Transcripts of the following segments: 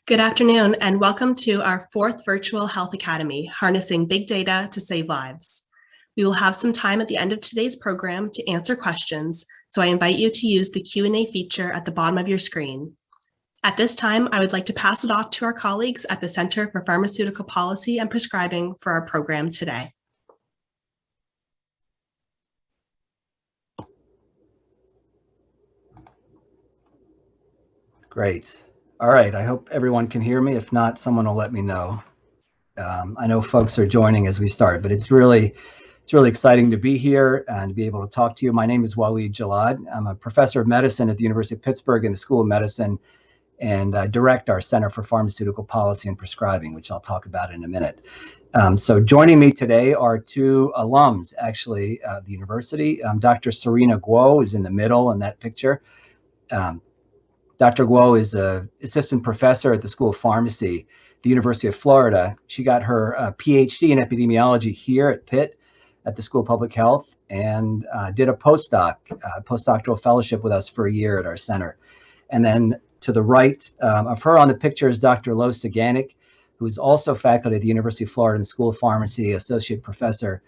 Good afternoon, and welcome to our fourth Virtual Health Academy, Harnessing Big Data to Save Lives. We will have some time at the end of today's program to answer questions, so I invite you to use the Q&A feature at the bottom of your screen. At this time, I would like to pass it off to our colleagues at the Center for Pharmaceutical Policy and Prescribing for our program today. Great. All right, I hope everyone can hear me. If not, someone will let me know. I know folks are joining as we start, but it's really exciting to be here and to be able to talk to you. My name is Waleed Jalad. I'm a professor of medicine at the University of Pittsburgh in the School of Medicine, and I direct our Center for Pharmaceutical Policy and Prescribing, which I'll talk about in a minute. So joining me today are two alums, actually, of the university. Dr. Serena Guo is in the middle in that picture. Dr. Guo is an assistant professor at the School of Pharmacy, the University of Florida. She got her PhD in epidemiology here at Pitt at the School of Public Health, and did a postdoctoral fellowship with us for a year at our center. And then to the right of her on the picture is Dr. Lo Saganik, who is also faculty at the University of Florida in the School of Pharmacy, associate professor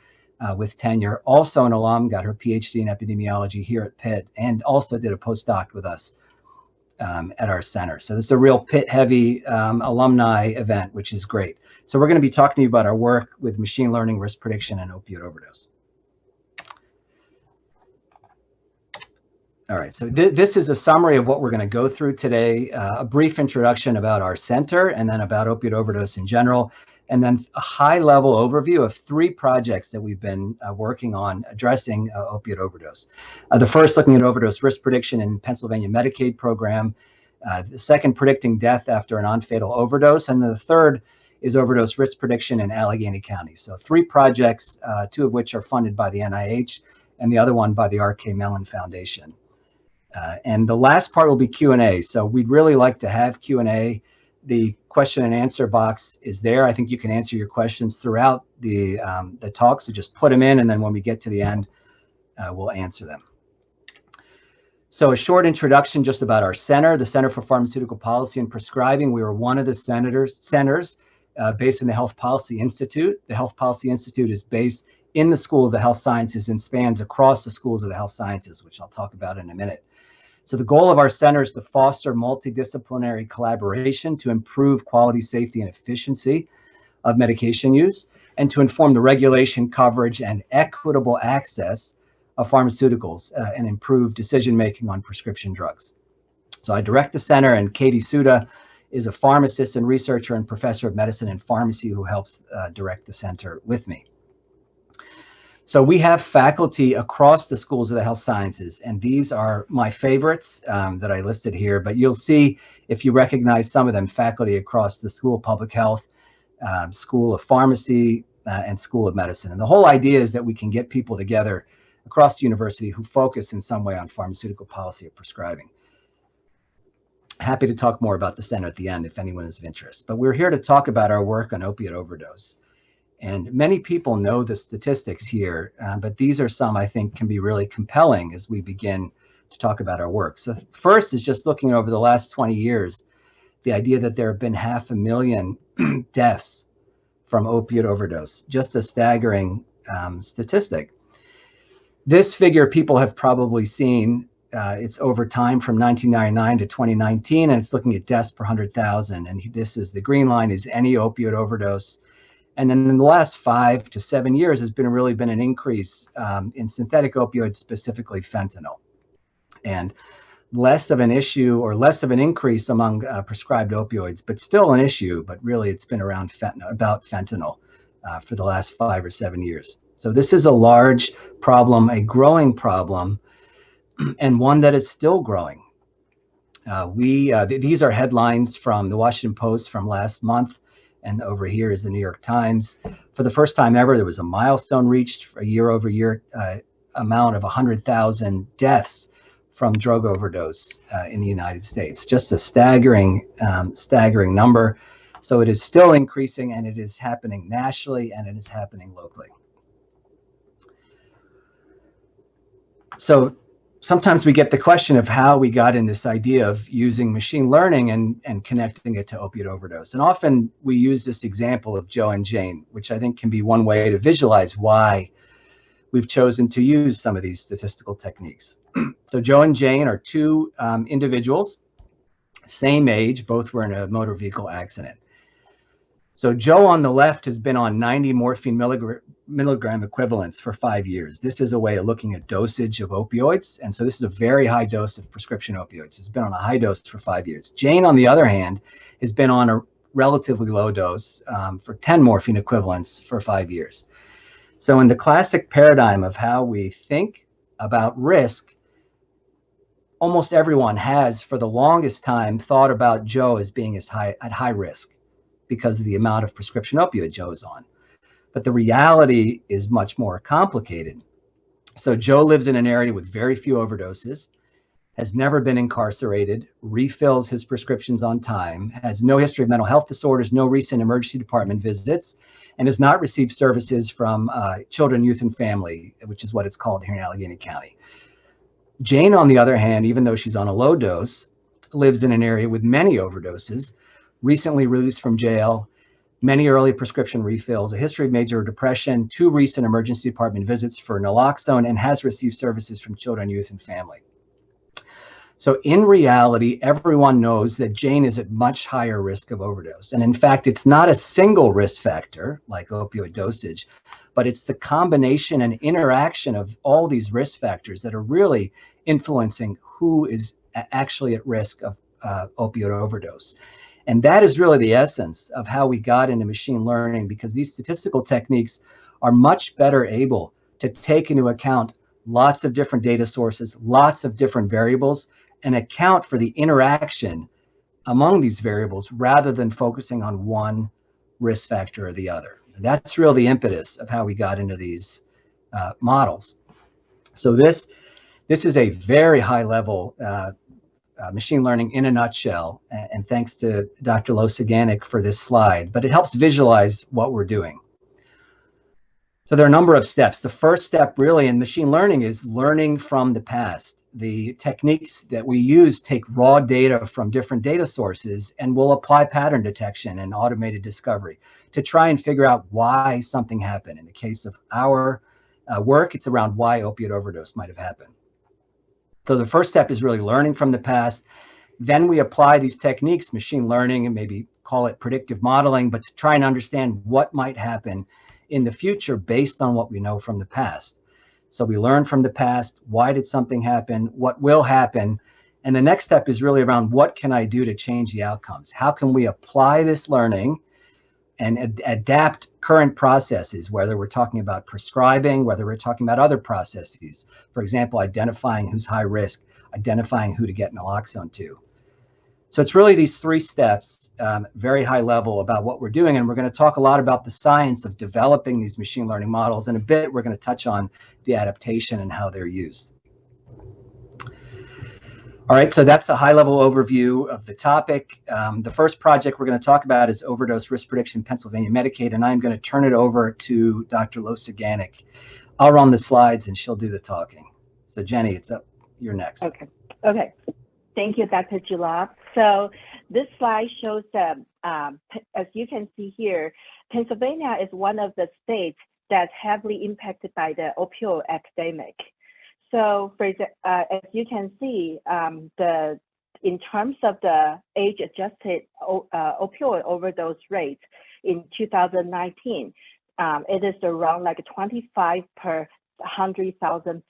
with tenure, also an alum, got her PhD in epidemiology here at Pitt, and also did a postdoc with us at our center. So this is a real Pitt-heavy alumni event, which is great. So we're going to be talking to you about our work with machine learning, risk prediction, and opioid overdose. All right, so this is a summary of what we're going to go through today, a brief introduction about our center, and then about opioid overdose in general, and then a high-level overview of three projects that we've been working on addressing opioid overdose. The first, looking at overdose risk prediction in Pennsylvania Medicaid program. The second, predicting death after a non-fatal overdose. And then the third is overdose risk prediction in Allegheny County. So three projects, two of which are funded by the NIH, and the other one by the R.K. Mellon Foundation. And the last part will be Q&A. So we'd really like to have Q&A. The question and answer box is there. I think you can answer your questions throughout the talk, so just put them in, and then when we get to the end, we'll answer them. So a short introduction just about our center, the Center for Pharmaceutical Policy and Prescribing. We are one of the centers based in the Health Policy Institute. The Health Policy Institute is based in the School of the Health Sciences and spans across the schools of the health sciences, which I'll talk about in a minute. So the goal of our center is to foster multidisciplinary collaboration to improve quality, safety, and efficiency of medication use, and to inform the regulation, coverage, and equitable access of pharmaceuticals and improve decision-making on prescription drugs. So I direct the center, and Katie Suda is a pharmacist and researcher and professor of medicine and pharmacy who helps direct the center with me. So we have faculty across the schools of the health sciences, and these are my favorites that I listed here, but you'll see, if you recognize some of them, faculty across the School of Public Health, School of Pharmacy, and School of Medicine. And the whole idea is that we can get people together across the university who focus in some way on pharmaceutical policy or prescribing. Happy to talk more about the center at the end if anyone is of interest, but we're here to talk about our work on opioid overdose. And many people know the statistics here, but these are some I think can be really compelling as we begin to talk about our work. So first is just looking over the last 20 years, the idea that there have been 500,000 deaths from opioid overdose, just a staggering statistic. This figure people have probably seen. It's over time from 1999 to 2019, and it's looking at deaths per 100,000. And this is the green line is any opioid overdose. And then in the last 5 to 7 years, has really been an increase in synthetic opioids, specifically fentanyl, and less of an issue or less of an increase among prescribed opioids, but still an issue. But really, it's been around about fentanyl for the last 5 or 7 years. So this is a large problem, a growing problem, and one that is still growing. These are headlines from the Washington Post from last month. And over here is the New York Times. For the first time ever, there was a milestone reached for a year-over-year amount of 100,000 deaths from drug overdose in the United States. Just a staggering number. So it is still increasing, and it is happening nationally, and it is happening locally. So sometimes we get the question of how we got in this idea of using machine learning and connecting it to opioid overdose. And often we use this example of Joe and Jane, which I think can be one way to visualize why we've chosen to use some of these statistical techniques. So Joe and Jane are two individuals, same age, both were in a motor vehicle accident. So Joe on the left has been on 90 morphine milligram equivalents for 5 years. This is a way of looking at dosage of opioids. And so this is a very high dose of prescription opioids. It's been on a high dose for 5 years. Jane, on the other hand, has been on a relatively low dose for 10 morphine equivalents for 5 years. So in the classic paradigm of how we think about risk, almost everyone has, for the longest time, thought about Joe as being at high risk because of the amount of prescription opioid Joe is on. But the reality is much more complicated. So Joe lives in an area with very few overdoses, has never been incarcerated, refills his prescriptions on time, has no history of mental health disorders, no recent emergency department visits, and has not received services from children, youth, and family, which is what it's called here in Allegheny County. Jane, on the other hand, even though she's on a low dose, lives in an area with many overdoses, recently released from jail, many early prescription refills, a history of major depression, 2 recent emergency department visits for naloxone, and has received services from children, youth, and family. So in reality, everyone knows that Jane is at much higher risk of overdose. And in fact, it's not a single risk factor like opioid dosage, but it's the combination and interaction of all these risk factors that are really influencing who is actually at risk of opioid overdose. And that is really the essence of how we got into machine learning, because these statistical techniques are much better able to take into account lots of different data sources, lots of different variables, and account for the interaction among these variables rather than focusing on one risk factor or the other. And that's really the impetus of how we got into these models. So this is a very high level machine learning in a nutshell, and thanks to Dr. Losaganek for this slide, but it helps visualize what we're doing. So there are a number of steps. The first step really in machine learning is learning from the past. The techniques that we use take raw data from different data sources, and we'll apply pattern detection and automated discovery to try and figure out why something happened. In the case of our work, it's around why opioid overdose might have happened. So the first step is really learning from the past. Then we apply these techniques, machine learning, and maybe call it predictive modeling, but to try and understand what might happen in the future based on what we know from the past. So we learn from the past, why did something happen, what will happen, and the next step is really around what can I do to change the outcomes? How can we apply this learning and adapt current processes, whether we're talking about prescribing, whether we're talking about other processes, for example, identifying who's high risk, identifying who to get naloxone to. So it's really these 3 steps, very high level about what we're doing. And we're going to talk a lot about the science of developing these machine learning models. In a bit, we're going to touch on the adaptation and how they're used. All right, so that's a high-level overview of the topic. The first project we're going to talk about is overdose risk prediction, Pennsylvania Medicaid, and I'm going to turn it over to Dr. Losaganek. I'll run the slides and she'll do the talking. So Jenny, it's up. You're next. Okay. Thank you, Dr. Julop. So this slide shows that, as you can see here, Pennsylvania is one of the states that's heavily impacted by the opioid epidemic. So as you can see, in terms of the age-adjusted opioid overdose rate in 2019, it is around like 25 per 100,000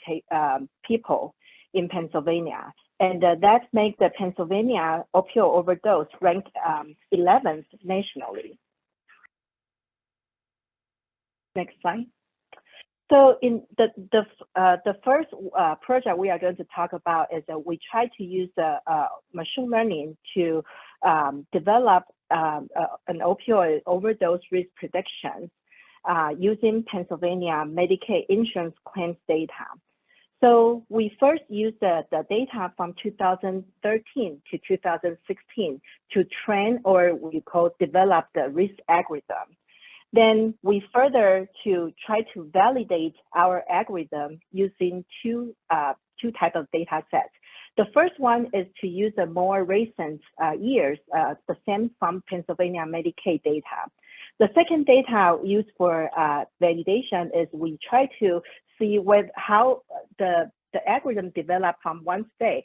people in Pennsylvania. And that makes the Pennsylvania opioid overdose rank 11th nationally. Next slide. So in the first project we are going to talk about is that we try to use the machine learning to develop an opioid overdose risk prediction using Pennsylvania Medicaid insurance claims data. So we first used the data from 2013 to 2016 to train, or we call develop, the risk algorithm. Then we further to try to validate our algorithm using 2 two types of data sets. The first one is to use the more recent years, the same from Pennsylvania Medicaid data. The second data used for validation is we try to see how the algorithm developed from one state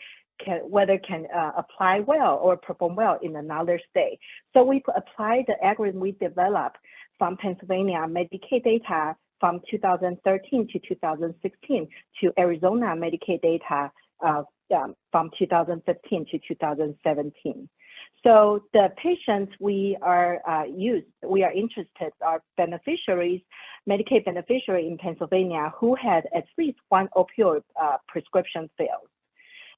whether can apply well or perform well in another state. So we apply the algorithm we developed from Pennsylvania Medicaid data from 2013 to 2016 to Arizona Medicaid data from 2015 to 2017. So the patients we are interested are beneficiaries, Medicaid beneficiary in Pennsylvania who had at least one opioid prescription failed.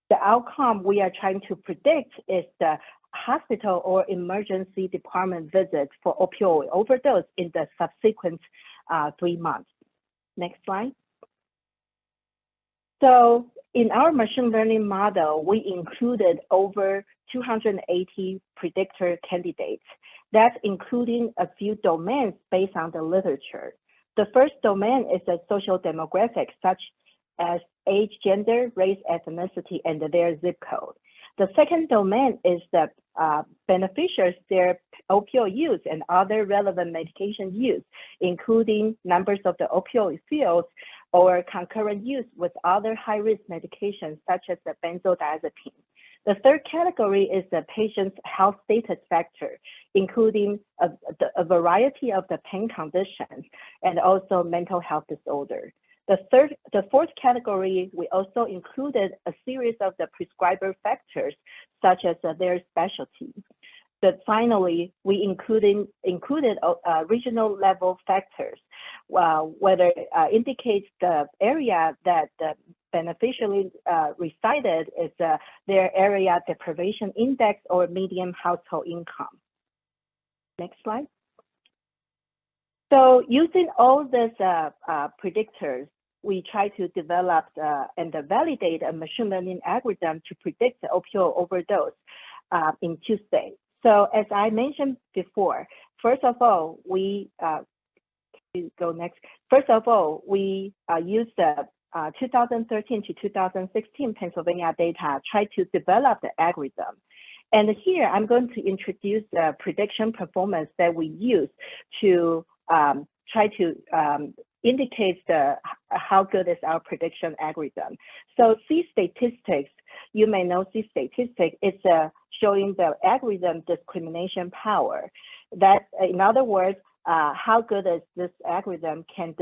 The outcome we are trying to predict is the hospital or emergency department visits for opioid overdose in the subsequent 3 months. Next slide. So in our machine learning model, we included over 280 predictor candidates. That's including a few domains based on the literature. The first domain is the social demographics, such as age, gender, race, ethnicity, and their zip code. The second domain is the beneficiaries, their opioid use and other relevant medication use, including numbers of the opioid fields or concurrent use with other high-risk medications such as the benzodiazepine. The third category is the patient's health status factor, including a variety of the pain conditions and also mental health disorder. The fourth category, we also included a series of the prescriber factors, such as their specialty. But finally, we included regional level factors, whether indicates the area that the beneficiary resided is their area deprivation index or median household income. Next slide. So using all these predictors, we try to develop and validate a machine learning algorithm to predict the opioid overdose in 2 states. So as I mentioned before, first of all, we use the 2013 to 2016 Pennsylvania data, try to develop the algorithm. And here I'm going to introduce the prediction performance that we use to try to indicate how good is our prediction algorithm. So C-statistics, you may know C-statistics, it's showing the algorithm discrimination power. That, in other words, how good is this algorithm can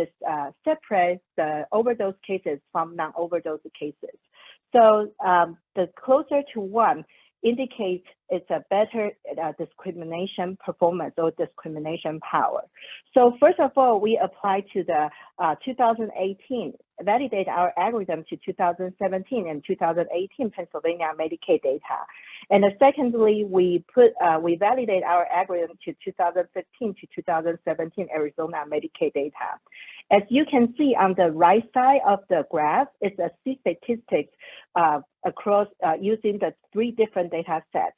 separate the overdose cases from non-overdose cases. So the closer to 1 indicates it's a better discrimination performance or discrimination power. So first of all, we apply to the 2018, validate our algorithm to 2017 and 2018 Pennsylvania Medicaid data. And secondly, we validate our algorithm to 2015 to 2017 Arizona Medicaid data. As you can see on the right side of the graph, it's a C-statistics across using the 3 different data sets.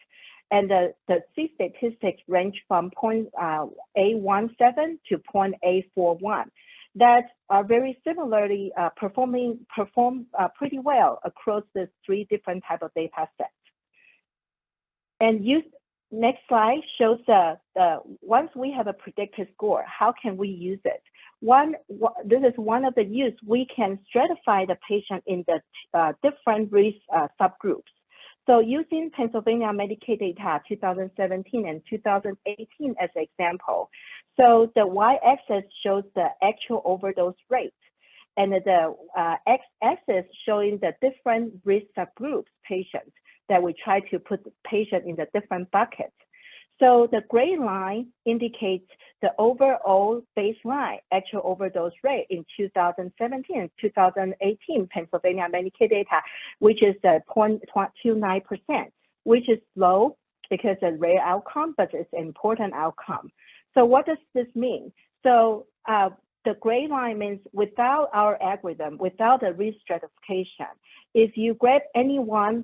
And the C-statistics range from 0.817 to 0.841. That are very similarly perform pretty well across the 3 different type of data sets. And next slide shows once we have a predictor score, how can we use it? This is one of the use. We can stratify the patient in the different risk subgroups. So using Pennsylvania Medicaid data 2017 and 2018 as an example. So the y-axis shows the actual overdose rate, and the x-axis showing the different risk subgroups patients that we try to put the patient in the different buckets. So the gray line indicates the overall baseline actual overdose rate in 2017 and 2018 Pennsylvania Medicaid data, which is 0.29%, which is low because it's a rare outcome, but it's an important outcome. So what does this mean? So the gray line means without our algorithm, without the risk stratification, if you grab anyone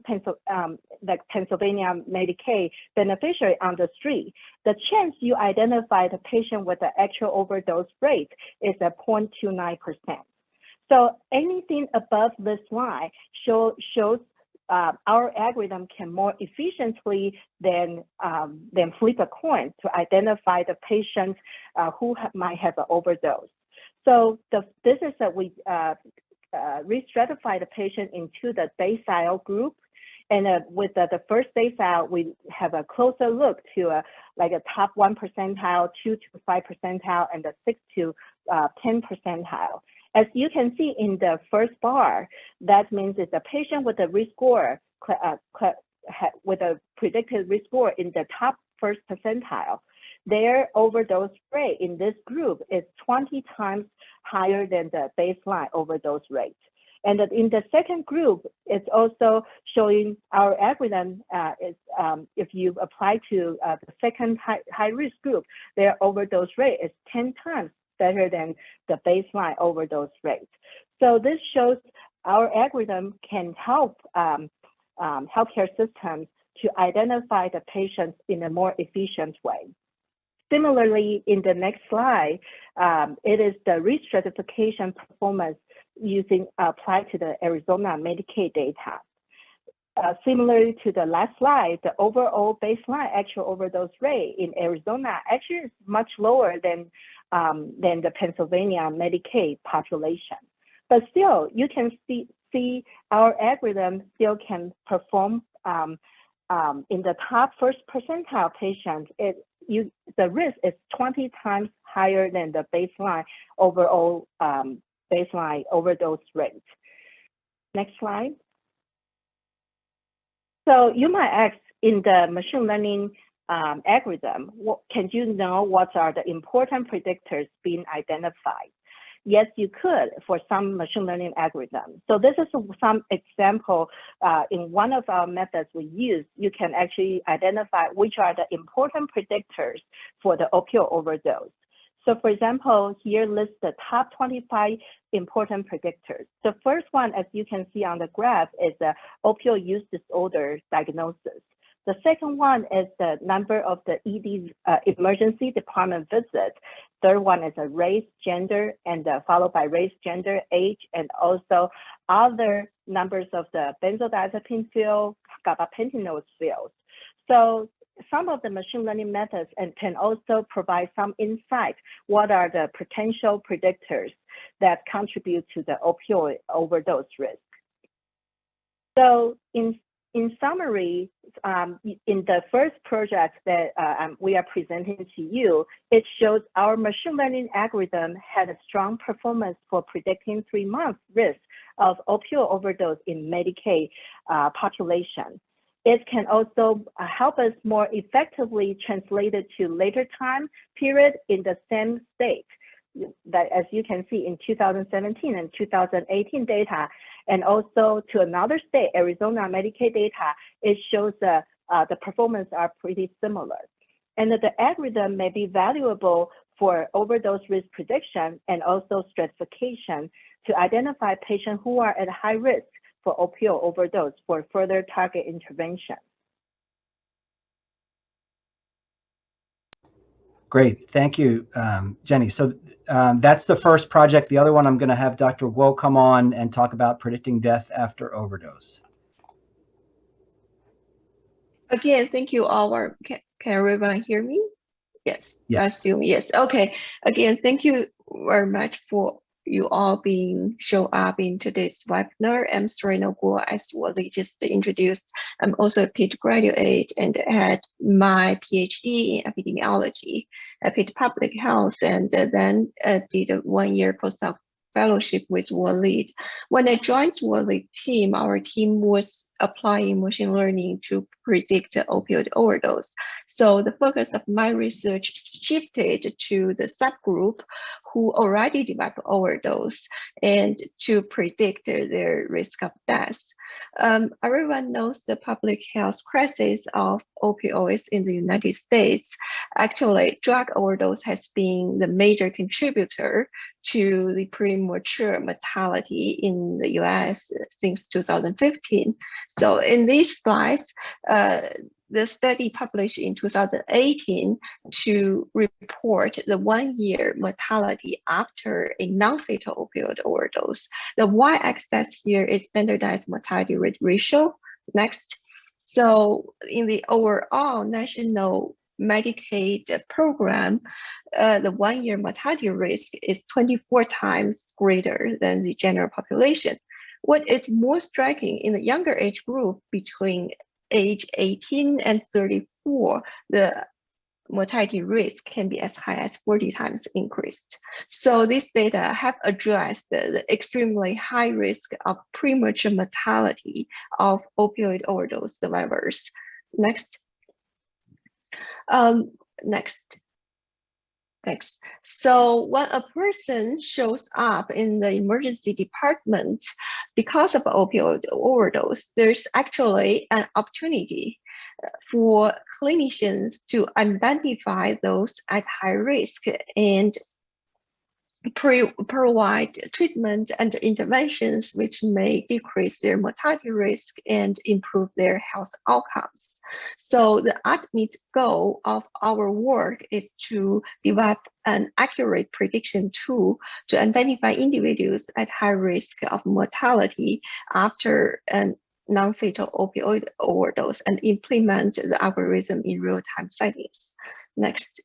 like Pennsylvania Medicaid beneficiary on the street, the chance you identify the patient with the actual overdose rate is at 0.29%. So anything above this line shows our algorithm can more efficiently than flip a coin to identify the patients who might have an overdose. So this is that we re-stratify the patient into the decile group. And with the first decile, we have a closer look to like a top 1 percentile, 2 to 5 percentile, and the 6 to 10 percentile. As you can see in the first bar, that means it's a patient with a risk score, with a predicted risk score in the top first percentile. Their overdose rate in this group is 20 times higher than the baseline overdose rate. And in the second group, it's also showing our algorithm is if you apply to the second high risk group, their overdose rate is 10 times better than the baseline overdose rate. So this shows our algorithm can help healthcare systems to identify the patients in a more efficient way. Similarly, in the next slide, it is the re-stratification performance applied to the Arizona Medicaid data. Similarly to the last slide, the overall baseline actual overdose rate in Arizona actually is much lower than the Pennsylvania Medicaid population. But still, you can see our algorithm still can perform in the top first percentile patients. The risk is 20 times higher than the baseline overall baseline overdose rate. Next slide. So you might ask, in the machine learning algorithm, can you know what are the important predictors being identified? Yes, you could for some machine learning algorithms. So this is some example in one of our methods we use. You can actually identify which are the important predictors for the opioid overdose. So for example, here lists the top 25 important predictors. The first one, as you can see on the graph, is the opioid use disorder diagnosis. The second one is the number of the ED emergency department visits. Third one is a race, gender, and followed by race, gender, age, and also other numbers of the benzodiazepine field, gabapentinol fields. So some of the machine learning methods can also provide some insight. What are the potential predictors that contribute to the opioid overdose risk? So in summary, in the first project that we are presenting to you, it shows our machine learning algorithm had a strong performance for predicting 3-month risk of opioid overdose in Medicaid population. It can also help us more effectively translate it to later time period in the same state. That, as you can see in 2017 and 2018 data, and also to another state, Arizona Medicaid data, it shows the performance are pretty similar. And that the algorithm may be valuable for overdose risk prediction and also stratification to identify patients who are at high risk for opioid overdose for further target intervention. Great, thank you, Jenny. So that's the first project. The other one, I'm going to have Dr. Guo come on and talk about predicting death after overdose. Again, thank you all. Can everyone hear me? Yes, yes. I assume yes. Okay. Again, thank you very much for you all being show up in today's webinar. I'm Serena Guo, as Wally just introduced. I'm also a Pitt graduate and had my PhD in epidemiology at Pitt Public Health, and then did a 1-year postdoc fellowship with Wally. When I joined Wally team, our team was applying machine learning to predict opioid overdose. So the focus of my research shifted to the subgroup who already developed overdose and to predict their risk of death. Everyone knows the public health crisis of opioids in the United States. Actually, drug overdose has been the major contributor to the premature mortality in the US since 2015. So in these slides, the study published in 2018 to report the 1-year mortality after a non-fatal opioid overdose. The y-axis here is standardized mortality rate ratio. Next. So in the overall national Medicaid program, the 1-year mortality risk is 24 times greater than the general population. What is more striking in the younger age group between age 18 and 34, the mortality risk can be as high as 40 times increased. So these data have addressed the extremely high risk of premature mortality of opioid overdose survivors. Next. Next. So when a person shows up in the emergency department because of opioid overdose, there's actually an opportunity for clinicians to identify those at high risk and provide treatment and interventions which may decrease their mortality risk and improve their health outcomes. So the ultimate goal of our work is to develop an accurate prediction tool to identify individuals at high risk of mortality after a non-fatal opioid overdose and implement the algorithm in real-time settings. Next.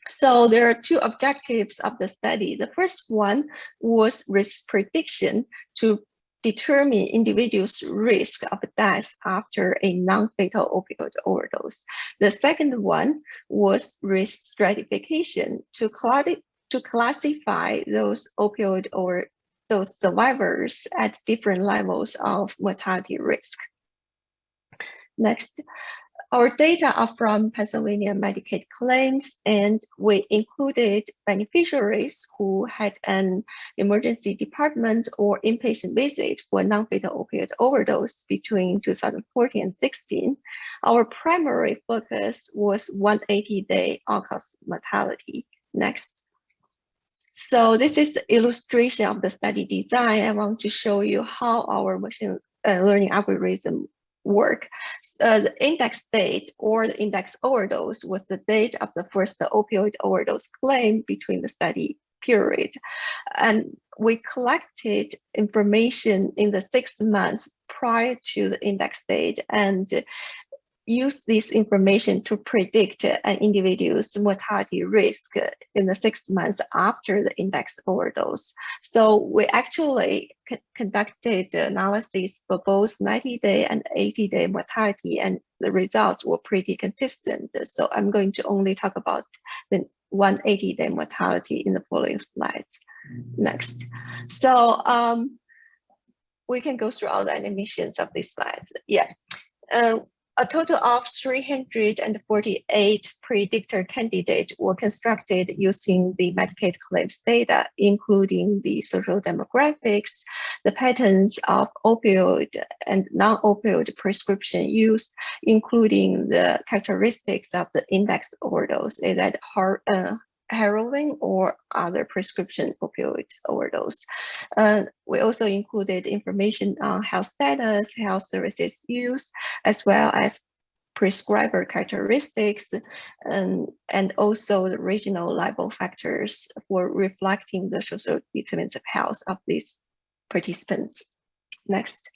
So there are two objectives of the study. The first one was risk prediction to determine individuals' risk of death after a non-fatal opioid overdose. The second one was risk stratification to classify those opioid overdose survivors at different levels of mortality risk. Next. Our data are from Pennsylvania Medicaid claims, and we included beneficiaries who had an emergency department or inpatient visit for non-fatal opioid overdose between 2014 and 16. Our primary focus was 180-day all-cause mortality. Next. So this is the illustration of the study design. I want to show you how our machine learning algorithm work. The index date or the index overdose was the date of the first opioid overdose claim between the study period. And we collected information in the 6 months prior to the index date and use this information to predict an individual's mortality risk in the 6 months after the index overdose. So we actually conducted analysis for both 90-day and 80-day mortality, and the results were pretty consistent. So I'm going to only talk about the 180-day mortality in the following slides. Next. So we can go through all the animations of these slides. Yeah. A total of 348 predictor candidates were constructed using the Medicaid claims data, including the social demographics, the patterns of opioid and non-opioid prescription use, including the characteristics of the index overdose, is that heroin or other prescription opioid overdose. We also included information on health status, health services use, as well as prescriber characteristics, and also the regional level factors for reflecting the social determinants of health of these participants. Next.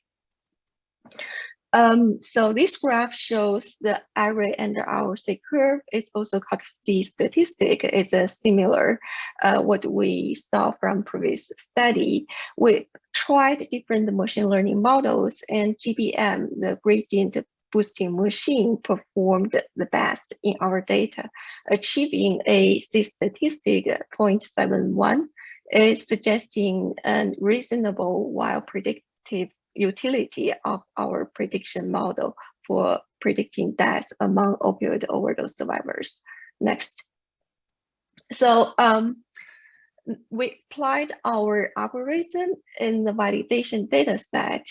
So this graph shows the area under our C curve. It's also called C statistic. It's a similar what we saw from previous study. We tried different machine learning models, and GBM, the gradient boosting machine, performed the best in our data, achieving a C statistic 0.71, suggesting a reasonable while predictive utility of our prediction model for predicting death among opioid overdose survivors. Next. So we applied our algorithm in the validation data set.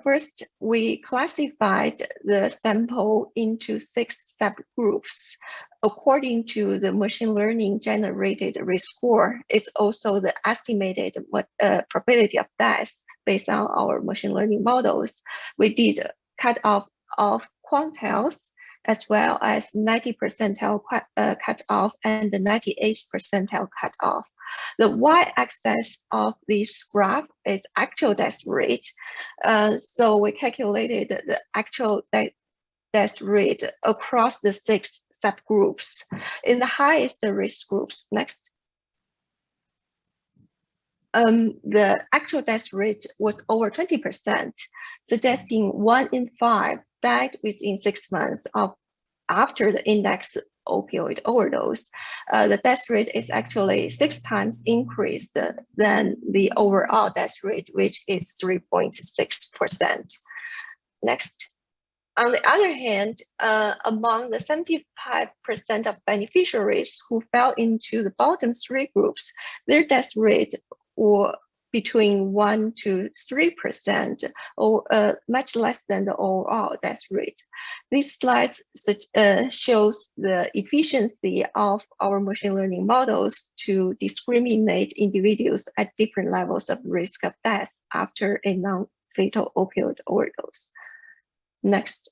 First, we classified the sample into 6 subgroups. According to the machine learning generated risk score, it's also the estimated probability of death based on our machine learning models. We did cut off quantiles, as well as 90 percentile cutoff and the 98th percentile cutoff. The y-axis of this graph is actual death rate. So we calculated the actual death rate across the 6 subgroups. In the highest risk groups, next. The actual death rate was over 20%, suggesting 1 in 5 died within 6 months after the index opioid overdose. The death rate is actually 6 times increased than the overall death rate, which is 3.6%. Next. On the other hand, among the 75% of beneficiaries who fell into the bottom 3 groups, their death rate were between 1 to 3%, or much less than the overall death rate. These slides shows the efficiency of our machine learning models to discriminate individuals at different levels of risk of death after a non-fatal opioid overdose. Next.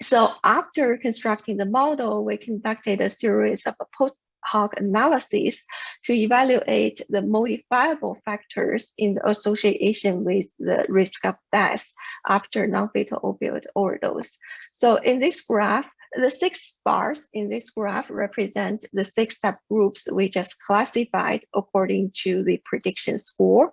So after constructing the model, we conducted a series of post hoc analysis to evaluate the modifiable factors in the association with the risk of death after non-fatal opioid overdose. So in this graph, the 6 bars in this graph represent the 6 subgroups we just classified according to the prediction score.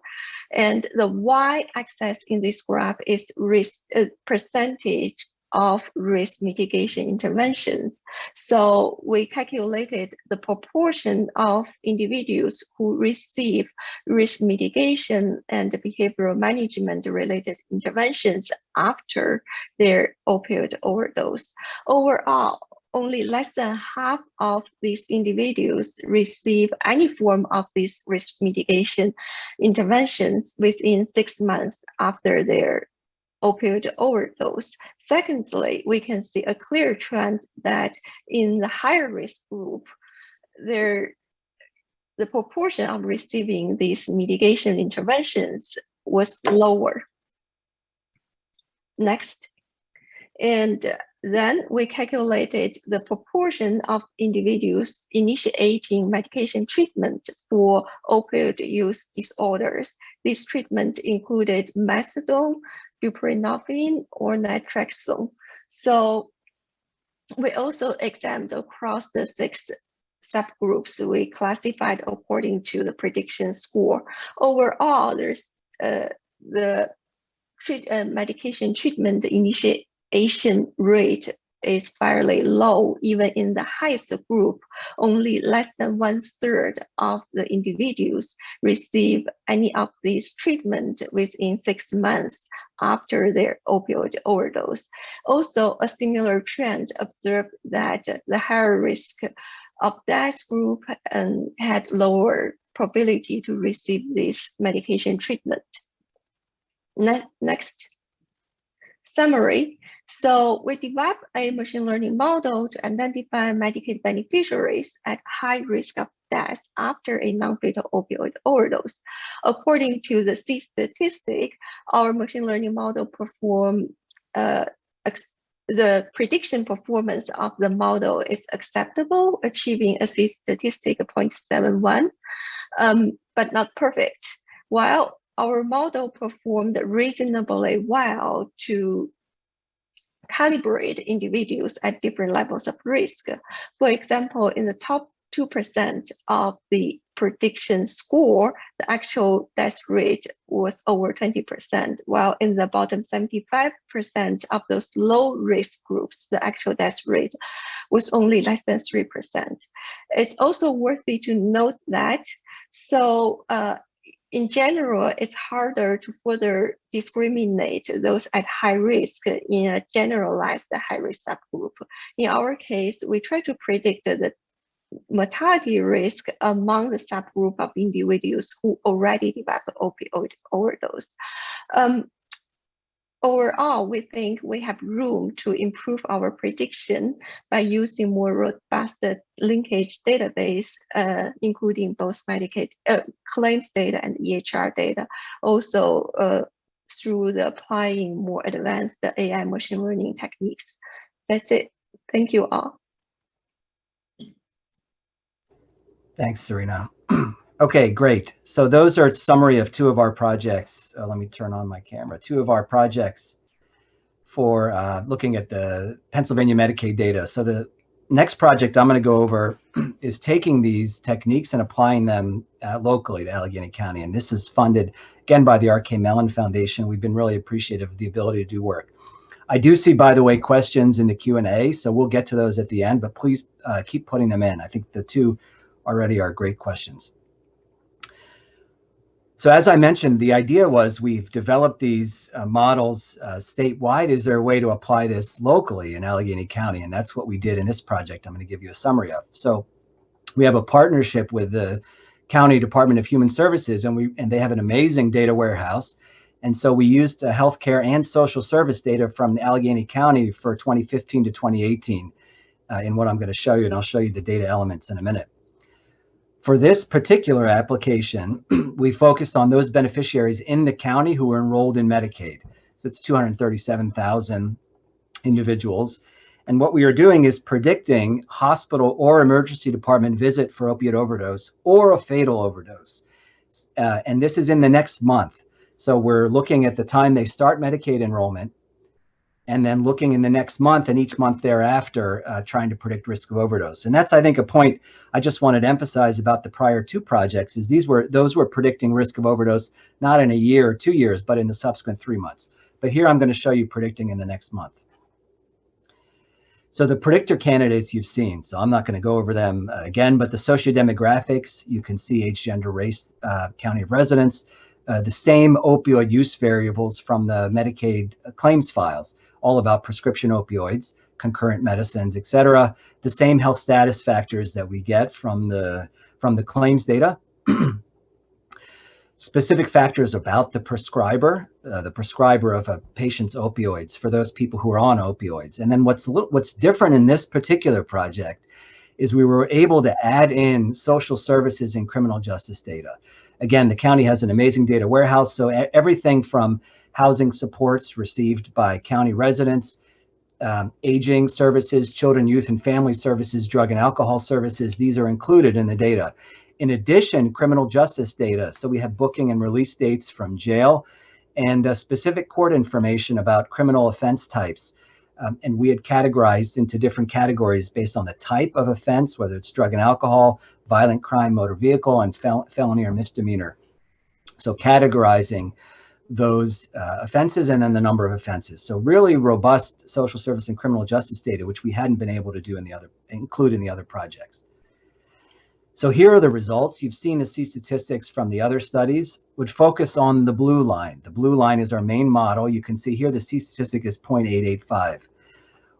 And the y-axis in this graph is risk percentage of risk mitigation interventions. So we calculated the proportion of individuals who receive risk mitigation and behavioral management related interventions after their opioid overdose. Overall, only less than half of these individuals receive any form of these risk mitigation interventions within 6 months after their opioid overdose. Secondly, we can see a clear trend that in the higher risk group, the proportion of receiving these mitigation interventions was lower. Next. And then we calculated the proportion of individuals initiating medication treatment for opioid use disorders. This treatment included methadone, buprenorphine, or naltrexone. So we also examined across the 6 subgroups we classified according to the prediction score. Overall, there's the medication treatment initiation rate is fairly low. Even in the highest group, only less than 1/3 of the individuals receive any of these treatment within 6 months after their opioid overdose. Also, a similar trend observed that the higher risk of death group had lower probability to receive this medication treatment. Next. Summary. So we developed a machine learning model to identify Medicaid beneficiaries at high risk of death after a non-fatal opioid overdose. According to the C statistic, our machine learning model performed the prediction performance of the model is acceptable, achieving a C statistic of 0.71, but not perfect. While our model performed reasonably well to calibrate individuals at different levels of risk. For example, in the top 2% of the prediction score, the actual death rate was over 20%, while in the bottom 75% of those low risk groups, the actual death rate was only less than 3%. It's also worthy to note that, in general, it's harder to further discriminate those at high risk in a generalized high risk subgroup. In our case, we try to predict the mortality risk among the subgroup of individuals who already developed opioid overdose. Overall, we think we have room to improve our prediction by using more robust linkage database, including both Medicaid claims data and EHR data. Also, through the applying more advanced AI machine learning techniques. That's it. Thank you all. Thanks, Serena. Okay, great. So those are a summary of two of our projects. Let me turn on my camera. Two of our projects for looking at the Pennsylvania Medicaid data. So the next project I'm going to go over is taking these techniques and applying them locally to Allegheny County. And this is funded, again, by the R.K. Mellon Foundation. We've been really appreciative of the ability to do work. I do see, by the way, questions in the Q&A, so we'll get to those at the end, but please keep putting them in. I think the two already are great questions. So as I mentioned, the idea was we've developed these models statewide. Is there a way to apply this locally in Allegheny County? And that's what we did in this project I'm going to give you a summary of. So we have a partnership with the County Department of Human Services, and they have an amazing data warehouse. And so we used healthcare and social service data from the Allegheny County for 2015 to 2018 in what I'm going to show you, and I'll show you the data elements in a minute. For this particular application, we focused on those beneficiaries in the county who were enrolled in Medicaid. So it's 237,000 individuals. And what we are doing is predicting hospital or emergency department visit for opioid overdose or a fatal overdose. And this is in the next month. So we're looking at the time they start Medicaid enrollment, and then looking in the next month and each month thereafter, trying to predict risk of overdose. And that's, I think, a point I just wanted to emphasize about the prior two projects is those were predicting risk of overdose, not in a year or 2 years, but in the subsequent 3 months. But here I'm going to show you predicting in the next month. So the predictor candidates you've seen, so I'm not going to go over them again, but the sociodemographics, you can see age, gender, race, county of residence, the same opioid use variables from the Medicaid claims files, all about prescription opioids, concurrent medicines, et cetera. The same health status factors that we get from the claims data. Specific factors about the prescriber of a patient's opioids for those people who are on opioids. And then what's different in this particular project is we were able to add in social services and criminal justice data. Again, the county has an amazing data warehouse, so everything from housing supports received by county residents, aging services, children, youth, and family services, drug and alcohol services, these are included in the data. In addition, criminal justice data. So we have booking and release dates from jail and specific court information about criminal offense types. And we had categorized into different categories based on the type of offense, whether it's drug and alcohol, violent crime, motor vehicle, and felony or misdemeanor. So categorizing those offenses and then the number of offenses. So really robust social service and criminal justice data, which we hadn't been able to do include in the other projects. So here are the results. You've seen the C statistics from the other studies, which focus on the blue line. The blue line is our main model. You can see here the C statistic is 0.885.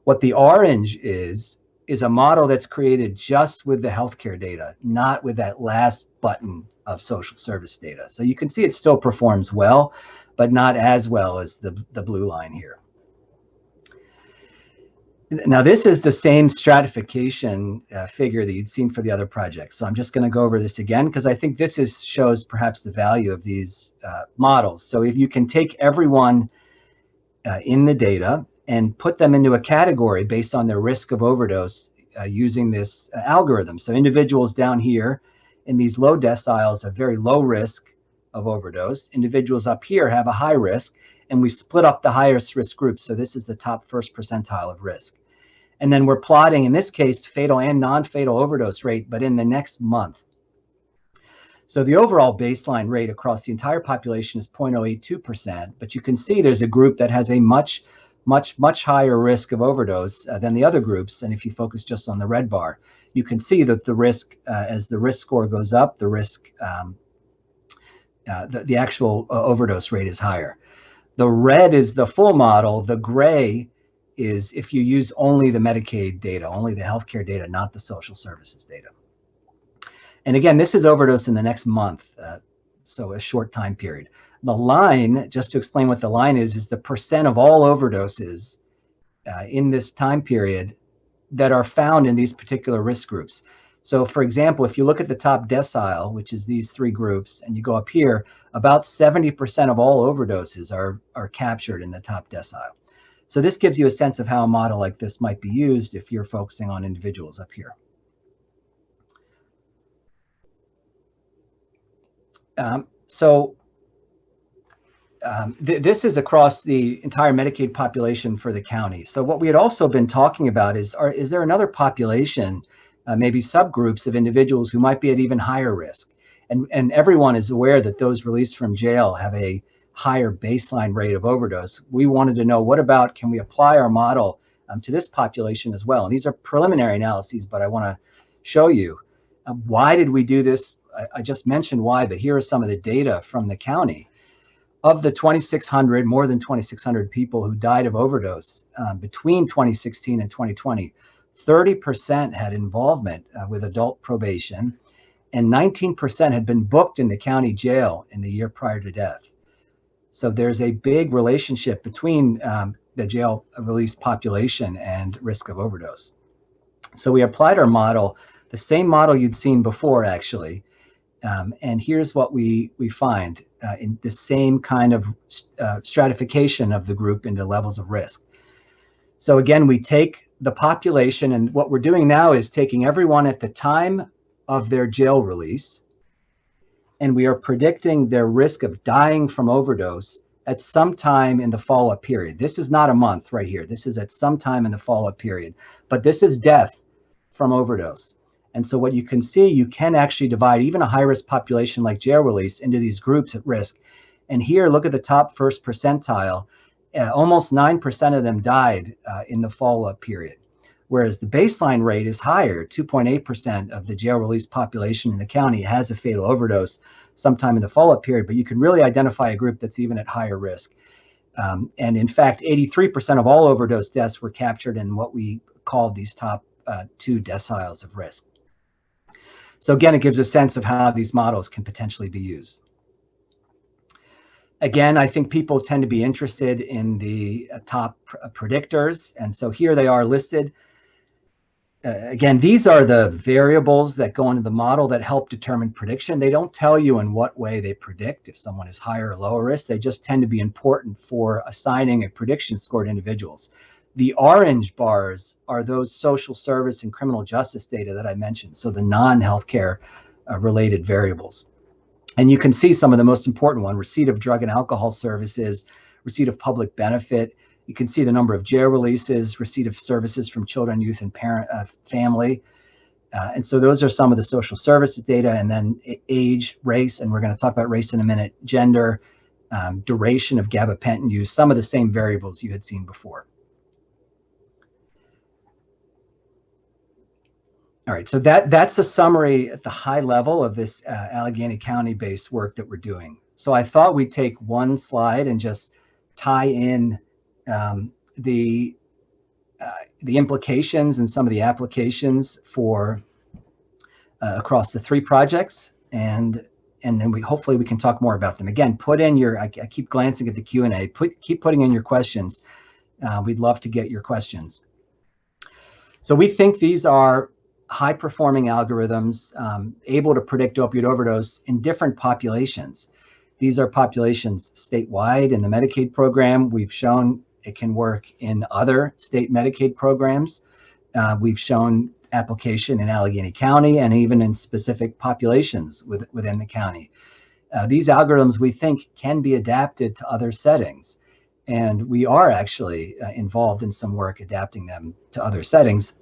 What the orange is a model that's created just with the healthcare data, not with that last button of social service data. So you can see it still performs well, but not as well as the blue line here. Now, this is the same stratification figure that you'd seen for the other projects. So I'm just going to go over this again, because I think this shows perhaps the value of these models. So if you can take everyone in the data and put them into a category based on their risk of overdose using this algorithm. So individuals down here in these low deciles have very low risk of overdose. Individuals up here have a high risk, and we split up the highest risk groups. So this is the top first percentile of risk. And then we're plotting, in this case, fatal and non-fatal overdose rate, but in the next month. So the overall baseline rate across the entire population is 0.082%, but you can see there's a group that has a much higher risk of overdose than the other groups. And if you focus just on the red bar, you can see that the risk, as the risk score goes up, the risk, the actual overdose rate is higher. The red is the full model. The gray is if you use only the Medicaid data, only the healthcare data, not the social services data. And again, this is overdose in the next month, so a short time period. The line, just to explain what the line is the percent of all overdoses in this time period that are found in these particular risk groups. So for example, if you look at the top decile, which is these three groups, and you go up here, about 70% of all overdoses are captured in the top decile. So this gives you a sense of how a model like this might be used if you're focusing on individuals up here. This is across the entire Medicaid population for the county. So what we had also been talking about is there another population, maybe subgroups of individuals who might be at even higher risk? And everyone is aware that those released from jail have a higher baseline rate of overdose. We wanted to know, what about, can we apply our model to this population as well? And these are preliminary analyses, but I want to show you why did we do this. I just mentioned why, but here are some of the data from the county. Of the 2,600, more than 2,600 people who died of overdose between 2016 and 2020, 30% had involvement with adult probation, and 19% had been booked in the county jail in the year prior to death. So there's a big relationship between the jail release population and risk of overdose. So we applied our model, the same model you'd seen before, actually. And here's what we find in the same kind of stratification of the group into levels of risk. So again, we take the population, and what we're doing now is taking everyone at the time of their jail release, and we are predicting their risk of dying from overdose at some time in the follow-up period. This is not a month right here. This is at some time in the follow-up period, but this is death from overdose. And so what you can see, you can actually divide even a high-risk population like jail release into these groups at risk. And here, look at the top first percentile. Almost 9% of them died in the follow-up period, whereas the baseline rate is higher. 2.8% of the jail release population in the county has a fatal overdose sometime in the follow-up period, but you can really identify a group that's even at higher risk. And in fact, 83% of all overdose deaths were captured in what we called these top 2 deciles of risk. So again, it gives a sense of how these models can potentially be used. Again, I think people tend to be interested in the top predictors. And so here they are listed. Again, these are the variables that go into the model that help determine prediction. They don't tell you in what way they predict if someone is higher or lower risk. They just tend to be important for assigning a prediction score to individuals. The orange bars are those social service and criminal justice data that I mentioned, so the non-healthcare related variables. And you can see some of the most important one: receipt of drug and alcohol services, receipt of public benefit. You can see the number of jail releases, receipt of services from children, youth, and family. And so those are some of the social services data, and then age, race, and we're going to talk about race in a minute, gender, duration of gabapentin use, some of the same variables you had seen before. All right, so that's a summary at the high level of this Allegheny County-based work that we're doing. So I thought we'd take one slide and just tie in the implications and some of the applications for across the 3 projects, and then hopefully we can talk more about them. Again, put in your, I keep glancing at the Q&A, keep putting in your questions. We'd love to get your questions. So we think these are high-performing algorithms able to predict opioid overdose in different populations. These are populations statewide in the Medicaid program. We've shown it can work in other state Medicaid programs. We've shown application in Allegheny County and even in specific populations within the county. These algorithms, we think, can be adapted to other settings. And we are actually involved in some work adapting them to other settings.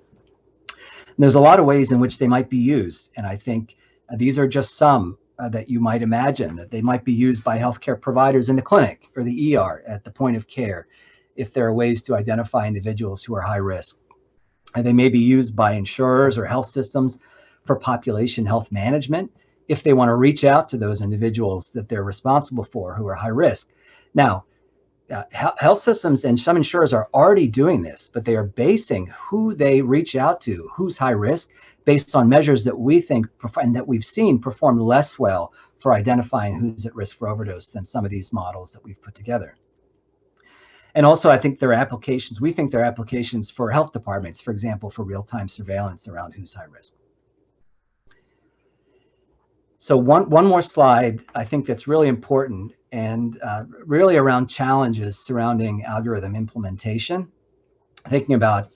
There's a lot of ways in which they might be used, and I think these are just some that you might imagine that they might be used by healthcare providers in the clinic or the ER at the point of care, if there are ways to identify individuals who are high risk. And they may be used by insurers or health systems for population health management if they want to reach out to those individuals that they're responsible for who are high risk. Now, health systems and some insurers are already doing this, but they are basing who they reach out to, who's high risk, based on measures that we think and that we've seen perform less well for identifying who's at risk for overdose than some of these models that we've put together. And also, I think there are applications, we think there are applications for health departments, for example, for real-time surveillance around who's high risk. So one more slide, I think that's really important, and really around challenges surrounding algorithm implementation, thinking about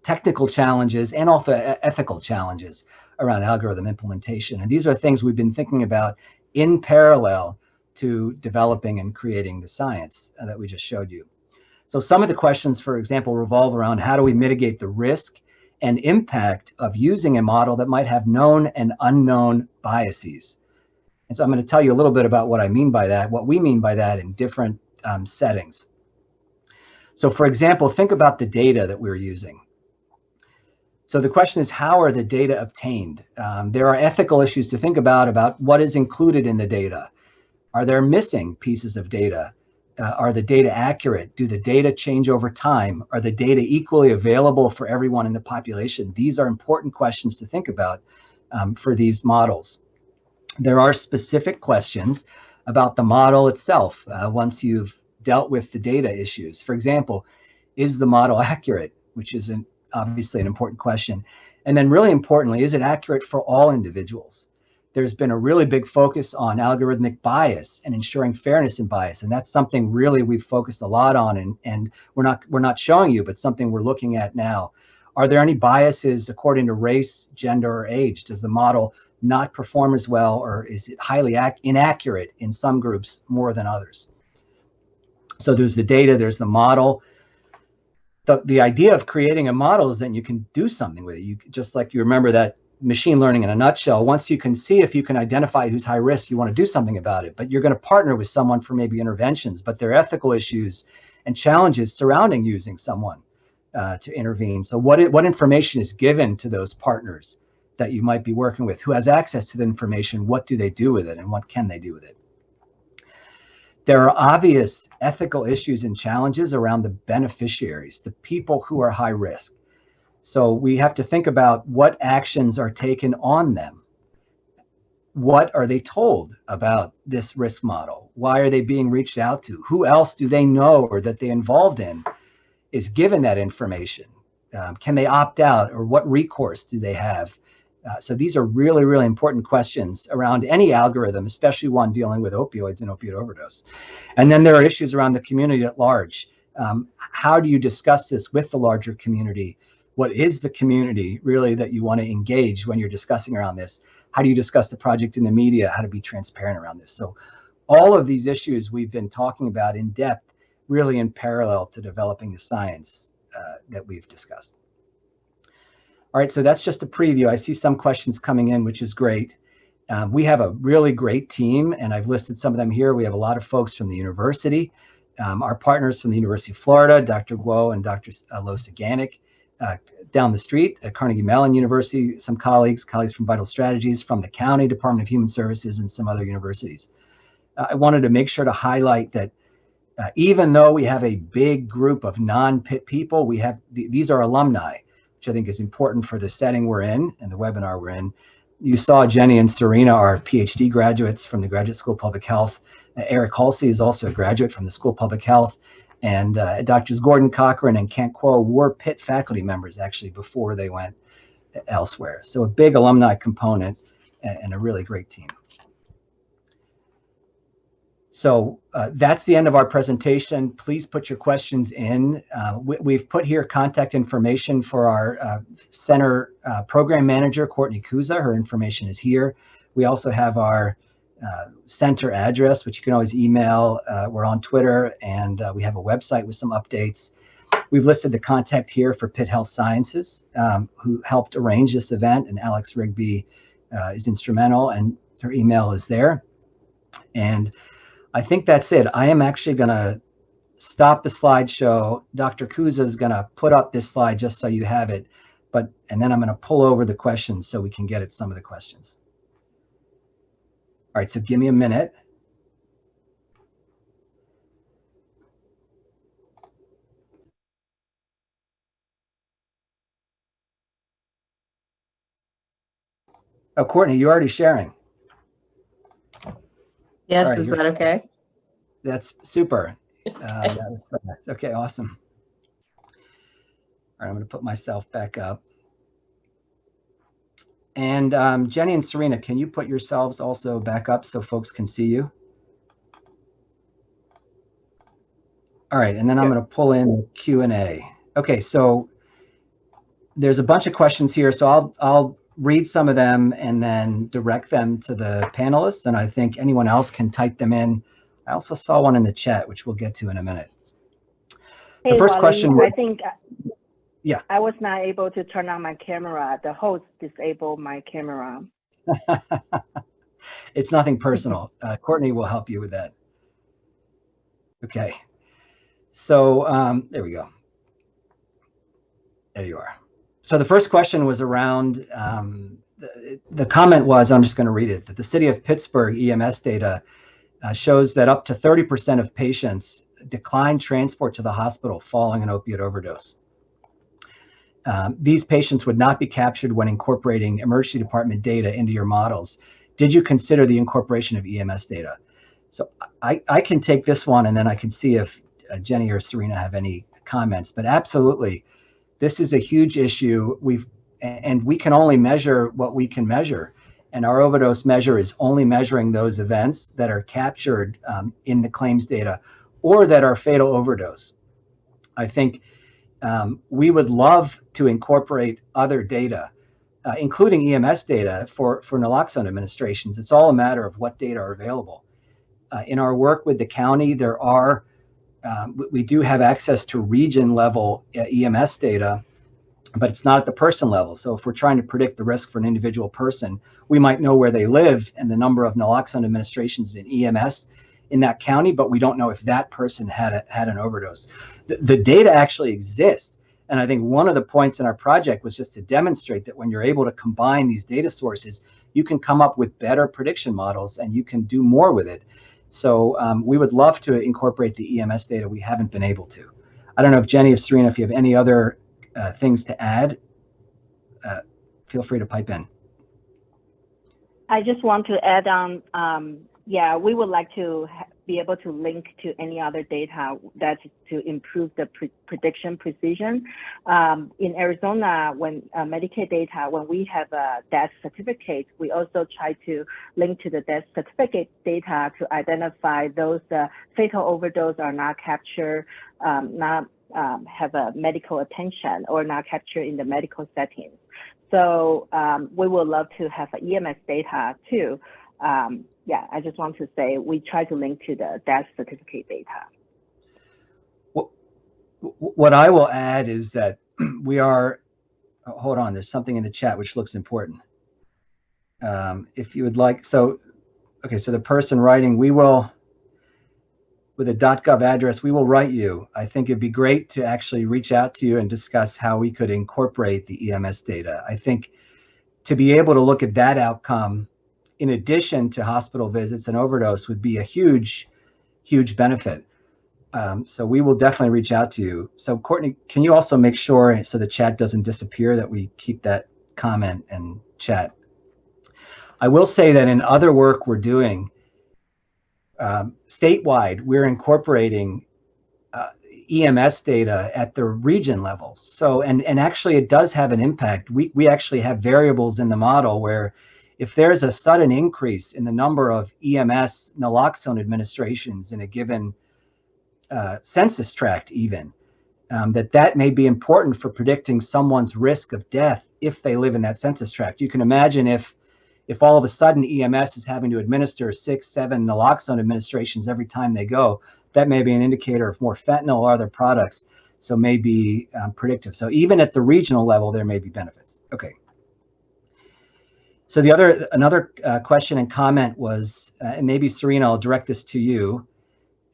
technical challenges and also ethical challenges around algorithm implementation. And these are things we've been thinking about in parallel to developing and creating the science that we just showed you. So some of the questions, for example, revolve around how do we mitigate the risk and impact of using a model that might have known and unknown biases. And so I'm going to tell you a little bit about what I mean by that, what we mean by that in different settings. So for example, think about the data that we're using. So the question is, how are the data obtained? There are ethical issues to think about what is included in the data. Are there missing pieces of data? Are the data accurate? Do the data change over time? Are the data equally available for everyone in the population? These are important questions to think about for these models. There are specific questions about the model itself once you've dealt with the data issues. For example, is the model accurate? Which is obviously an important question. And then really importantly, is it accurate for all individuals? There's been a really big focus on algorithmic bias and ensuring fairness in bias. And that's something really we've focused a lot on, and we're not showing you, but something we're looking at now. Are there any biases according to race, gender, or age? Does the model not perform as well, or is it highly inaccurate in some groups more than others? So there's the data, there's the model. The idea of creating a model is that you can do something with it. You just like you remember that machine learning in a nutshell. Once you can see if you can identify who's high risk, you want to do something about it. But you're going to partner with someone for maybe interventions. But there are ethical issues and challenges surrounding using someone to intervene. So what information is given to those partners that you might be working with? Who has access to the information? What do they do with it, and what can they do with it? There are obvious ethical issues and challenges around the beneficiaries, the people who are high risk. So we have to think about what actions are taken on them. What are they told about this risk model? Why are they being reached out to? Who else do they know or that they're involved in is given that information? Can they opt out, or what recourse do they have? So these are really, really important questions around any algorithm, especially one dealing with opioids and opioid overdose. And then there are issues around the community at large. How do you discuss this with the larger community? What is the community really that you want to engage when you're discussing around this? How do you discuss the project in the media? How to be transparent around this? So all of these issues we've been talking about in depth, really in parallel to developing the science that we've discussed. All right, so that's just a preview. I see some questions coming in, which is great. We have a really great team, and I've listed some of them here. We have a lot of folks from the university. Our partners from the University of Florida, Dr. Guo and Dr. Losaganik. Down the street at Carnegie Mellon University, some colleagues from Vital Strategies, from the County Department of Human Services, and some other universities. I wanted to make sure to highlight that even though we have a big group of non-Pitt people, we have these are alumni, which I think is important for the setting we're in and the webinar we're in. You saw Jenny and Serena are PhD graduates from the Graduate School of Public Health. Eric Halsey is also a graduate from the School of Public Health. And Drs. Gordon Cochran and Kent Kuo were Pitt faculty members actually before they went elsewhere. So a big alumni component and a really great team. So that's the end of our presentation. Please put your questions in. We've put here contact information for our center program manager, Courtney Kuza. Her information is here. We also have our center address, which you can always email. We're on Twitter, and we have a website with some updates. We've listed the contact here for Pitt Health Sciences, who helped arrange this event, and Alex Rigby is instrumental, and her email is there. And I think that's it. I am actually going to stop the slideshow. Dr. Kuza is going to put up this slide just so you have it, and then I'm going to pull over the questions so we can get at some of the questions. All right, so give me a minute. Oh, Courtney, you're already sharing. Yes, right, is that okay? That's super. That was fast. Okay, awesome. All right, I'm going to put myself back up. And Jenny and Serena, can you put yourselves also back up so folks can see you? All right, and then I'm going to pull in the Q&A. Okay, so there's a bunch of questions here, so I'll read some of them and then direct them to the panelists, and I think anyone else can type them in. I also saw one in the chat, which we'll get to in a minute. Hey, the first Wally, question was, I think yeah, I was not able to turn on my camera. The host disabled my camera. it's nothing personal. Courtney will help you with that. Okay, so there we go. There you are. So the first question was around, the comment was, I'm just going to read it, that the city of Pittsburgh EMS data shows that up to 30% of patients decline transport to the hospital following an opioid overdose. These patients would not be captured when incorporating emergency department data into your models. Did you consider the incorporation of EMS data? So I can take this one, and then I can see if Jenny or Serena have any comments, but absolutely. This is a huge issue. We can only measure what we can measure. And our overdose measure is only measuring those events that are captured in the claims data or that are fatal overdose. I think we would love to incorporate other data, including EMS data for naloxone administrations. It's all a matter of what data are available. In our work with the county, we do have access to region level EMS data, but it's not at the person level. So if we're trying to predict the risk for an individual person, we might know where they live and the number of naloxone administrations in EMS in that county, but we don't know if that person had an overdose. The data actually exists. And I think one of the points in our project was just to demonstrate that when you're able to combine these data sources, you can come up with better prediction models and you can do more with it. So we would love to incorporate the EMS data. We haven't been able to. I don't know if Jenny or Serena, if you have any other things to add, feel free to pipe in. I just want to add on, yeah, we would like to be able to link to any other data that's to improve the prediction precision. In Arizona, when Medicaid data, when we have a death certificate, we also try to link to the death certificate data to identify those fatal overdose are not captured, not have a medical attention or not captured in the medical setting. So we would love to have EMS data too. Yeah, I just want to say we try to link to the death certificate data. What I will add is that we are, hold on, there's something in the chat which looks important. If you would like, so, okay, so the person writing, we will, with a .gov address, we will write you. I think it'd be great to actually reach out to you and discuss how we could incorporate the EMS data. I think to be able to look at that outcome in addition to hospital visits and overdose would be a huge, huge benefit. So we will definitely reach out to you. So Courtney, can you also make sure, so the chat doesn't disappear, that we keep that comment and chat? I will say that in other work we're doing, statewide, we're incorporating EMS data at the region level. So, and actually it does have an impact. We actually have variables in the model where if there's a sudden increase in the number of EMS naloxone administrations in a given census tract even, that may be important for predicting someone's risk of death if they live in that census tract. You can imagine if all of a sudden EMS is having to administer 6, 7 naloxone administrations every time they go, that may be an indicator of more fentanyl or other products, so may be predictive. So even at the regional level, there may be benefits. Okay. So another question and comment was, and maybe Serena, I'll direct this to you,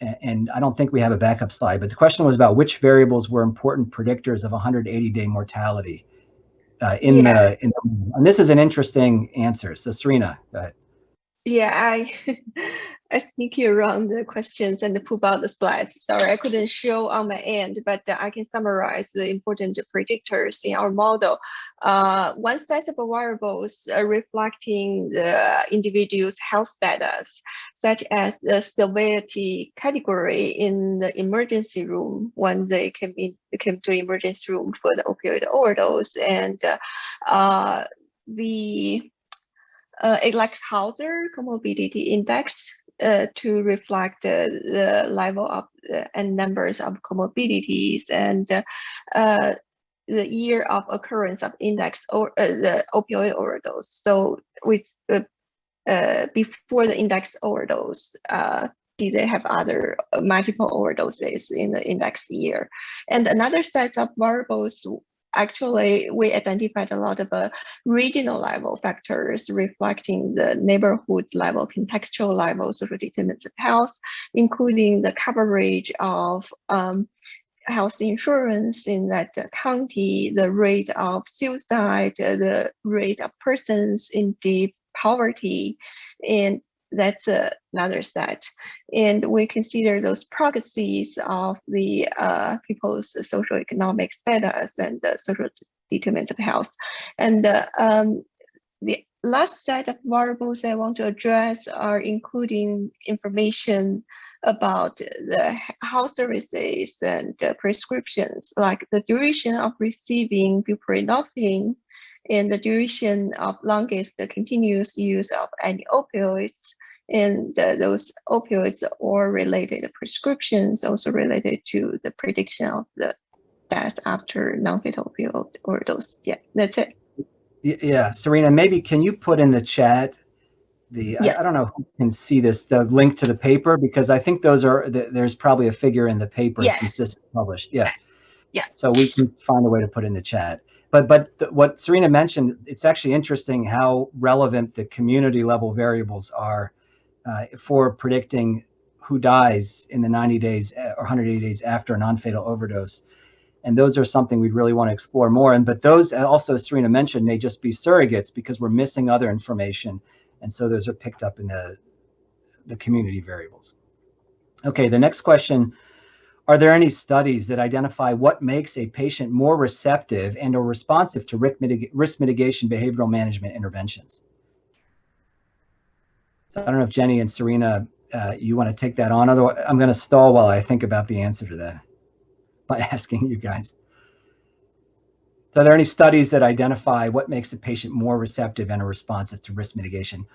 and I don't think we have a backup slide, but the question was about which variables were important predictors of 180-day mortality. And this is an interesting answer. So Serena, go ahead. Yeah, I sneaky around the questions and pull out the slides. Sorry, I couldn't show on my end, but I can summarize the important predictors in our model. One set of variables reflecting the individual's health status, such as the severity category in the emergency room when they came to emergency room for the opioid overdose, and the Hauser comorbidity index to reflect the level of and numbers of comorbidities and the year of occurrence of index or the opioid overdose. So with before the index overdose, did they have other multiple overdoses in the index year? And another set of variables, actually, we identified a lot of regional level factors reflecting the neighborhood level, contextual levels of determinants of health, including the coverage of health insurance in that county, the rate of suicide, the rate of persons in deep poverty, and that's another set. And we consider those proxies of the people's socioeconomic status and the social determinants of health. And the last set of variables I want to address are including information about the health services and prescriptions, like the duration of receiving buprenorphine and the duration of longest continuous use of any opioids, and those opioids or related prescriptions also related to the prediction of the death after non-fatal opioid overdose. Yeah, that's it. Yeah, Serena, maybe can you put in the chat I don't know who can see this, the link to the paper, because I think those are, there's probably a figure in the paper since this is published. Yeah. Yeah. So we can find a way to put in the chat. But what Serena mentioned, it's actually interesting how relevant the community level variables are for predicting who dies in the 90 days or 180 days after a non-fatal overdose. And those are something we'd really want to explore more. But those also, as Serena mentioned, may just be surrogates because we're missing other information. And so those are picked up in the community variables. Okay, the next question. Are there any studies that identify what makes a patient more receptive and or responsive to risk mitigation behavioral management interventions? So I don't know if Jenny and Serena, you want to take that on. Otherwise, I'm going to stall while I think about the answer to that by asking you guys. So are there any studies that identify what makes a patient more receptive and or responsive to risk mitigation?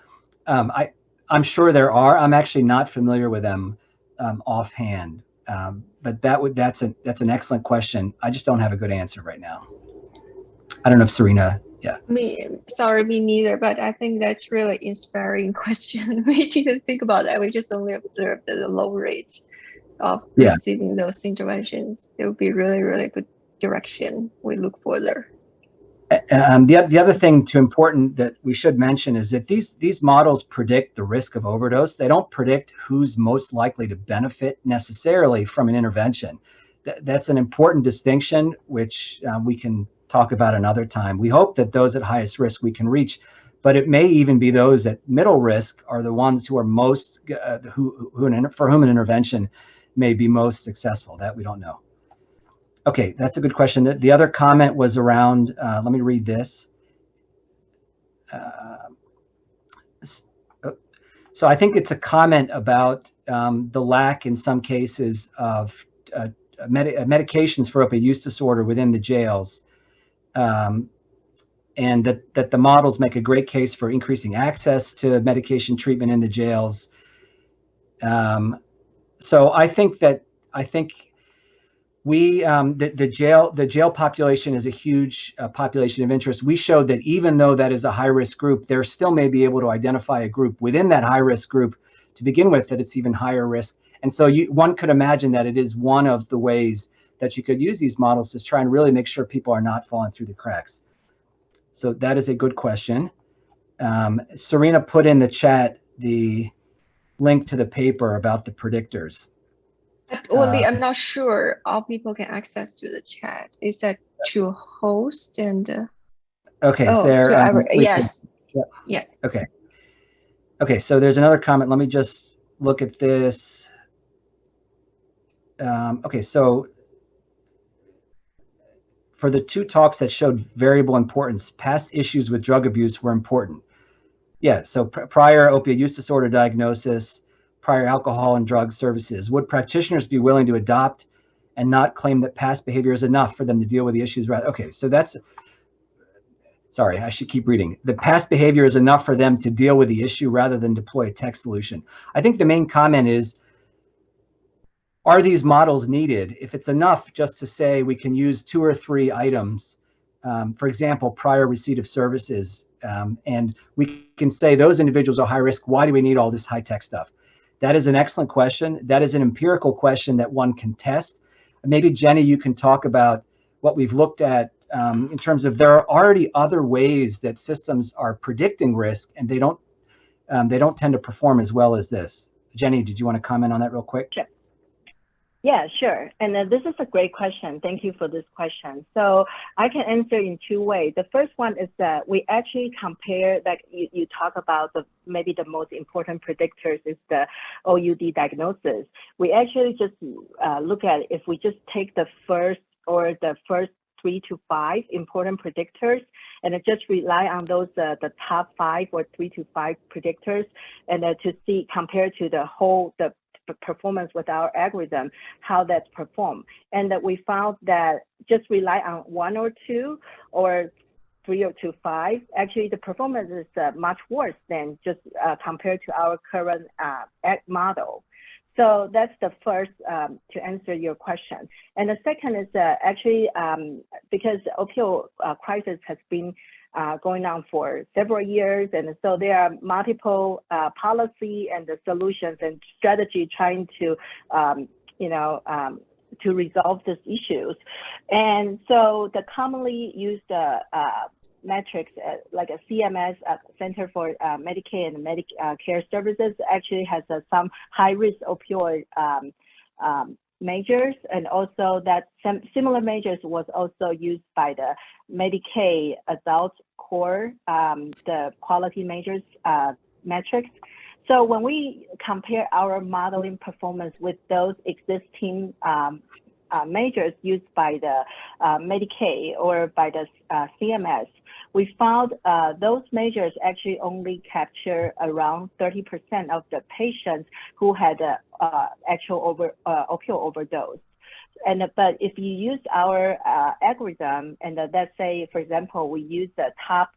I'm sure there are. I'm actually not familiar with them offhand. But that's an excellent question. I just don't have a good answer right now. I don't know if Serena, yeah. Me neither, but I think that's really inspiring question. We didn't think about that. We just only observed the low rate of receiving those interventions. It would be really, really good direction we look for there. The other thing important that we should mention is that these models predict the risk of overdose. They don't predict who's most likely to benefit necessarily from an intervention. That's an important distinction, which we can talk about another time. We hope that those at highest risk we can reach, but it may even be those at middle risk are the ones who are most, for whom an intervention may be most successful. That we don't know. Okay, that's a good question. The other comment was around, let me read this. So I think it's a comment about the lack in some cases of medications for opioid use disorder within the jails. And that the models make a great case for increasing access to medication treatment in the jails. So I think we the jail population is a huge population of interest. We showed that even though that is a high risk group, there still may be able to identify a group within that high risk group to begin with that it's even higher risk. And so one could imagine that it is one of the ways that you could use these models to try and really make sure people are not falling through the cracks. So that is a good question. Serena put in the chat the link to the paper about the predictors. Only I'm not sure all people can access to the chat. Is that to host and? Okay, so there. Yes. Yeah. Okay. Okay, so there's another comment. Let me just look at this. Okay, so for the two talks that showed variable importance, past issues with drug abuse were important. Yeah, so prior opioid use disorder diagnosis, prior alcohol and drug services. Would practitioners be willing to adopt and not claim that past behavior is enough for them to deal with the issues? Okay, so sorry, I should keep reading. The past behavior is enough for them to deal with the issue rather than deploy a tech solution. I think the main comment is, are these models needed? If it's enough just to say we can use 2 or 3 items, for example, prior receipt of services, and we can say those individuals are high risk, why do we need all this high-tech stuff? That is an excellent question. That is an empirical question that one can test. Maybe Jenny, you can talk about what we've looked at in terms of there are already other ways that systems are predicting risk, and they don't tend to perform as well as this. Jenny, did you want to comment on that real quick? Sure. Yeah, sure. And this is a great question. Thank you for this question. So I can answer in 2 ways. The first one is that we actually compare, like you talk about maybe the most important predictors is the OUD diagnosis. We actually just look at if we just take the first 3 to 5 important predictors and just rely on those the top 5 or 3 to 5 predictors, and to see compared to the performance with our algorithm, how that's performed. And that we found that just rely on 1 or 2 or 3 or to 5, actually the performance is much worse than just compared to our current model. So that's the first to answer your question. And the second is actually because opioid crisis has been going on for several years, and so there are multiple policy and the solutions and strategy trying to to resolve these issues. And so the commonly used metrics like a CMS, Center for Medicaid and Medicare Services, actually has some high-risk opioid measures, and also that similar measures was also used by the Medicaid adult core, the quality measures metrics. So when we compare our modeling performance with those existing measures used by the Medicaid or by the CMS, we found those measures actually only capture around 30% of the patients who had actual opioid overdose. But if you use our algorithm, and let's say, for example, we use the top,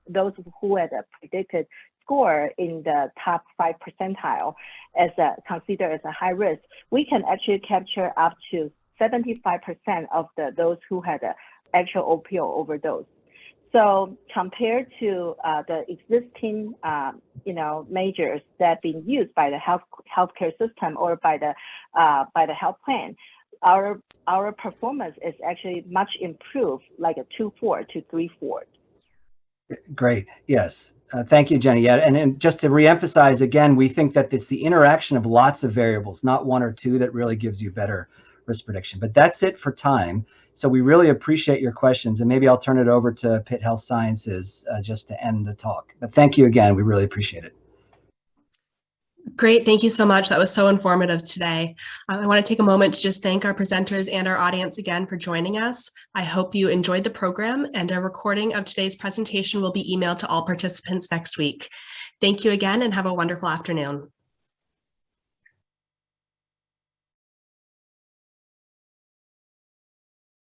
those who had a predicted score in the top 5 percentile as considered as a high risk, we can actually capture up to 75% of those who had an actual opioid overdose. So compared to the existing, measures that have been used by the healthcare system or by the health plan, our performance is actually much improved, like a 2-4 to 3-4. Great. Yes. Thank you, Jenny. Yeah, and just to reemphasize again, we think that it's the interaction of lots of variables, not 1 or 2, that really gives you better risk prediction. But that's it for time. So we really appreciate your questions, and maybe I'll turn it over to Pitt Health Sciences just to end the talk. But thank you again. We really appreciate it. Great. Thank you so much. That was so informative today. I want to take a moment to just thank our presenters and our audience again for joining us. I hope you enjoyed the program, and a recording of today's presentation will be emailed to all participants next week. Thank you again, and have a wonderful afternoon.